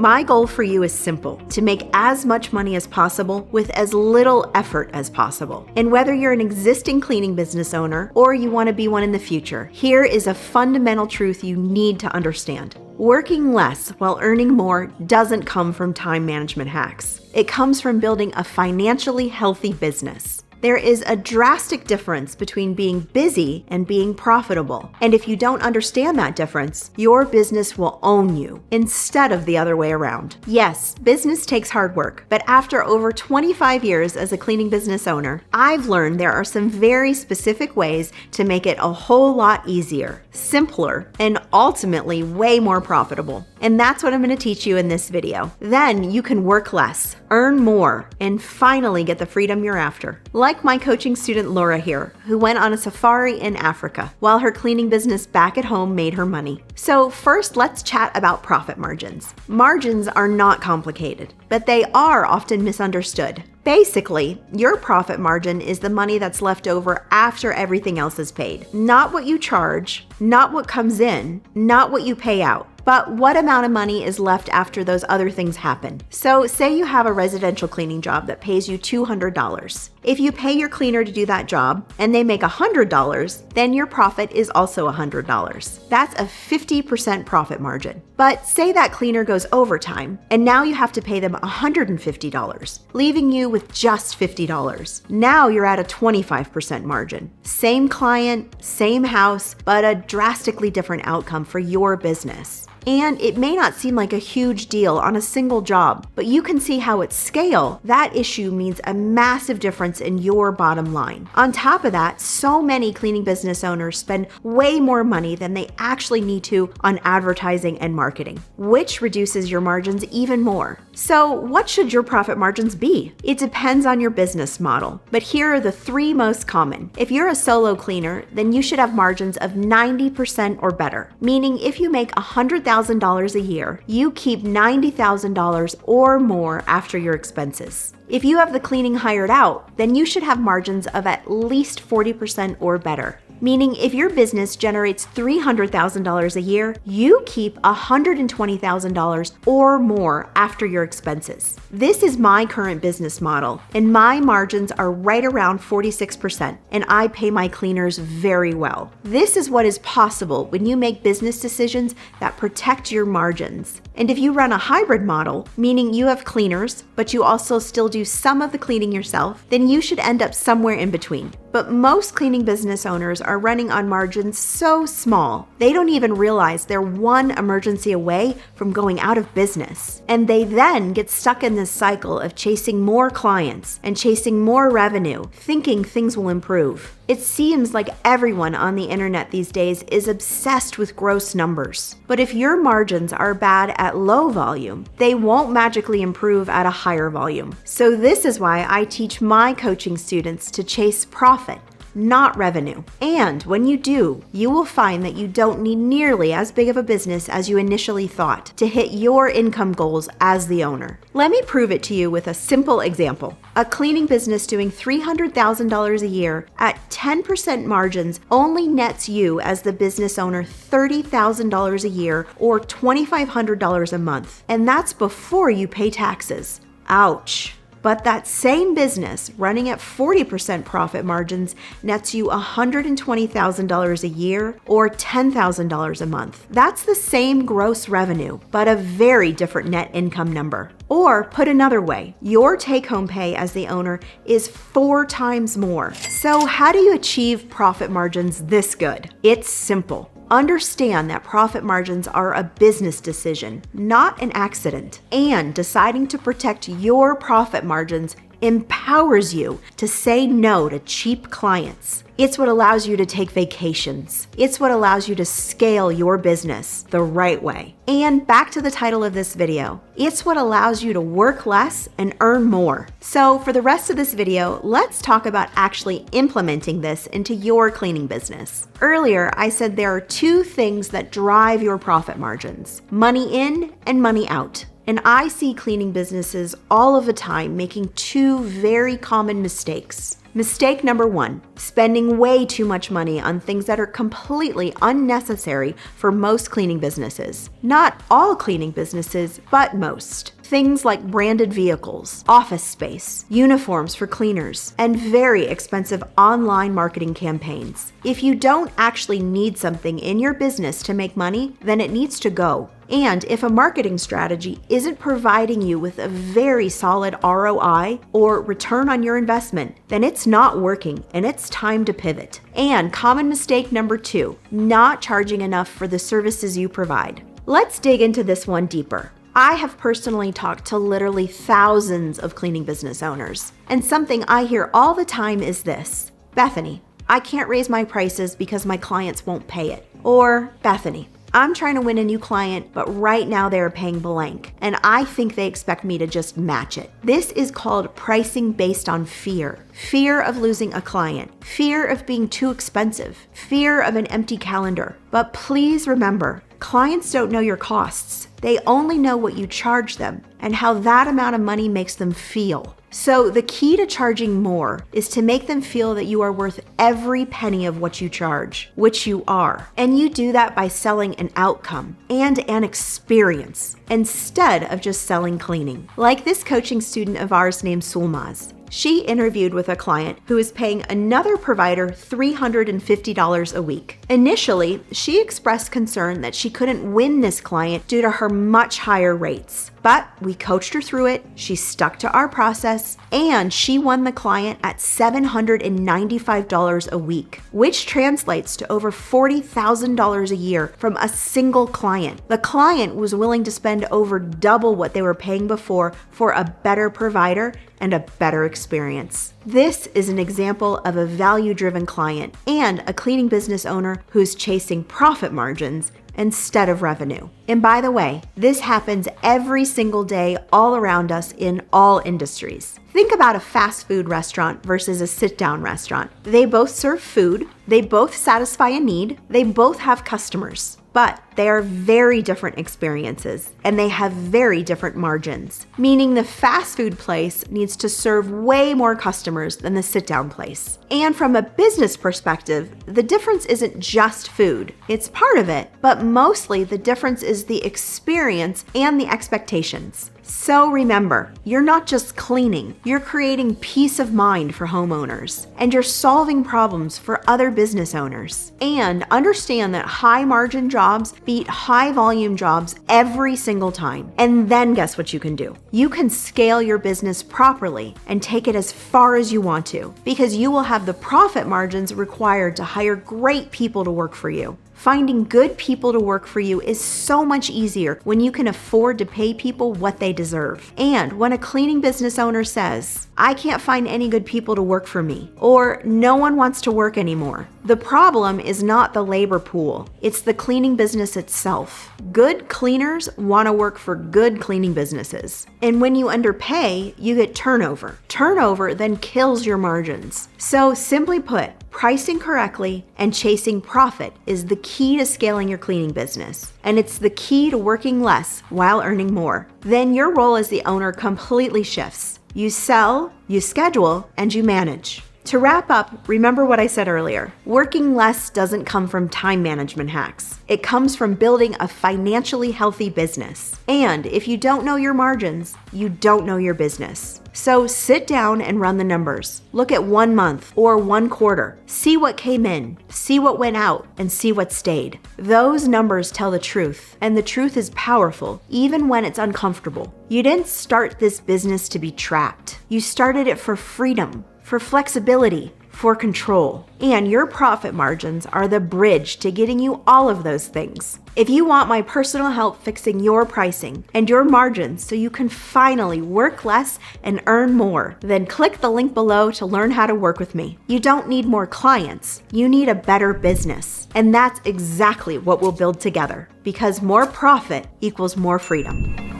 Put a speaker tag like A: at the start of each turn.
A: My goal for you is simple: to make as much money as possible with as little effort as possible. And whether you're an existing cleaning business owner or you want to be one in the future, here is a fundamental truth you need to understand. Working less while earning more doesn't come from time management hacks. It comes from building a financially healthy business. There is a drastic difference between being busy and being profitable. And if you don't understand that difference, your business will own you instead of the other way around. Yes, business takes hard work, but after over 25 years as a cleaning business owner, I've learned there are some very specific ways to make it a whole lot easier, simpler, and ultimately way more profitable. And that's what I'm going to teach you in this video. Then you can work less, earn more, and finally get the freedom you're after. Like my coaching student Laura here, who went on a safari in Africa while her cleaning business back at home made her money. So first, let's chat about profit margins. Margins are not complicated, but they are often misunderstood. Basically, your profit margin is the money that's left over after everything else is paid. Not what you charge, not what comes in, not what you pay out, but what amount of money is left after those other things happen. So say you have a residential cleaning job that pays you $200. If you pay your cleaner to do that job and they make $100, then your profit is also $100. That's a 50% profit margin. But say that cleaner goes overtime and now you have to pay them $150, leaving you with just $50. Now you're at a 25% margin. Same client, same house, but a drastically different outcome for your business. And it may not seem like a huge deal on a single job, but you can see how at scale, that issue means a massive difference in your bottom line. On top of that, so many cleaning business owners spend way more money than they actually need to on advertising and marketing, which reduces your margins even more. So what should your profit margins be? It depends on your business model, but here are the three most common. If you're a solo cleaner, then you should have margins of 90% or better, meaning if you make $100,000 a year, you keep $90,000 or more after your expenses. If you have the cleaning hired out, then you should have margins of at least 40% or better. Meaning if your business generates $300,000 a year, you keep $120,000 or more after your expenses. This is my current business model, and my margins are right around 46%, and I pay my cleaners very well. This is what is possible when you make business decisions that protect your margins. And if you run a hybrid model, meaning you have cleaners, but you also still do some of the cleaning yourself, then you should end up somewhere in between. But most cleaning business owners are running on margins so small, they don't even realize they're one emergency away from going out of business. And they then get stuck in this cycle of chasing more clients and chasing more revenue, thinking things will improve. It seems like everyone on the internet these days is obsessed with gross numbers. But if your margins are bad at low volume, they won't magically improve at a higher volume. So this is why I teach my coaching students to chase profit, not revenue. And when you do, you will find that you don't need nearly as big of a business as you initially thought to hit your income goals as the owner. Let me prove it to you with a simple example. A cleaning business doing $300,000 a year at 10% margins only nets you as the business owner $30,000 a year or $2,500 a month. And that's before you pay taxes. Ouch. But that same business running at 40% profit margins nets you $120,000 a year or $10,000 a month. That's the same gross revenue, but a very different net income number. Or put another way, your take-home pay as the owner is 4 times more. So how do you achieve profit margins this good? It's simple. Understand that profit margins are a business decision, not an accident. And deciding to protect your profit margins empowers you to say no to cheap clients. It's what allows you to take vacations. It's what allows you to scale your business the right way. And back to the title of this video, it's what allows you to work less and earn more. So for the rest of this video, let's talk about actually implementing this into your cleaning business. Earlier, I said there are 2 things that drive your profit margins: money in and money out. And I see cleaning businesses all of the time making 2 very common mistakes. Mistake number 1, spending way too much money on things that are completely unnecessary for most cleaning businesses. Not all cleaning businesses, but most. Things like branded vehicles, office space, uniforms for cleaners, and very expensive online marketing campaigns. If you don't actually need something in your business to make money, then it needs to go. And if a marketing strategy isn't providing you with a very solid ROI or return on your investment, then it's not working and it's time to pivot. And common mistake number 2, not charging enough for the services you provide. Let's dig into this one deeper. I have personally talked to literally thousands of cleaning business owners, and something I hear all the time is this: Bethany, I can't raise my prices because my clients won't pay it. Or, Bethany, I'm trying to win a new client, but right now they're paying blank, and I think they expect me to just match it. This is called pricing based on fear. Fear of losing a client, fear of being too expensive, fear of an empty calendar. But please remember, clients don't know your costs. They only know what you charge them and how that amount of money makes them feel. So the key to charging more is to make them feel that you are worth every penny of what you charge, which you are. And you do that by selling an outcome and an experience instead of just selling cleaning. Like this coaching student of ours named Sulmaz. She interviewed with a client who is paying another provider $350 a week. Initially, she expressed concern that she couldn't win this client due to her much higher rates. But we coached her through it, she stuck to our process, and she won the client at $795 a week, which translates to over $40,000 a year from a single client. The client was willing to spend over double what they were paying before for a better provider and a better experience. This is an example of a value-driven client and a cleaning business owner who's chasing profit margins instead of revenue. And by the way, this happens every single day all around us in all industries. Think about a fast food restaurant versus a sit-down restaurant. They both serve food, they both satisfy a need, they both have customers. But they are very different experiences and they have very different margins, meaning the fast food place needs to serve way more customers than the sit-down place. And from a business perspective, the difference isn't just food. It's part of it, but mostly the difference is the experience and the expectations. So remember, you're not just cleaning, you're creating peace of mind for homeowners, and you're solving problems for other business owners. And understand that high margin jobs beat high volume jobs every single time. And then guess what you can do? You can scale your business properly and take it as far as you want to, because you will have the profit margins required to hire great people to work for you. Finding good people to work for you is so much easier when you can afford to pay people what they deserve. And when a cleaning business owner says, I can't find any good people to work for me, or no one wants to work anymore, the problem is not the labor pool, it's the cleaning business itself. Good cleaners want to work for good cleaning businesses. And when you underpay, you get turnover. Turnover then kills your margins. So simply put, pricing correctly and chasing profit is the key to scaling your cleaning business. And it's the key to working less while earning more. Then your role as the owner completely shifts. You sell, you schedule, and you manage. To wrap up, remember what I said earlier. Working less doesn't come from time management hacks. It comes from building a financially healthy business. And if you don't know your margins, you don't know your business. So sit down and run the numbers. Look at 1 month or 1 quarter. See what came in, see what went out, and see what stayed. Those numbers tell the truth, and the truth is powerful, even when it's uncomfortable. You didn't start this business to be trapped. You started it for freedom, for flexibility, for control. And your profit margins are the bridge to getting you all of those things. If you want my personal help fixing your pricing and your margins so you can finally work less and earn more, then click the link below to learn how to work with me. You don't need more clients, you need a better business. And that's exactly what we'll build together, because more profit equals more freedom.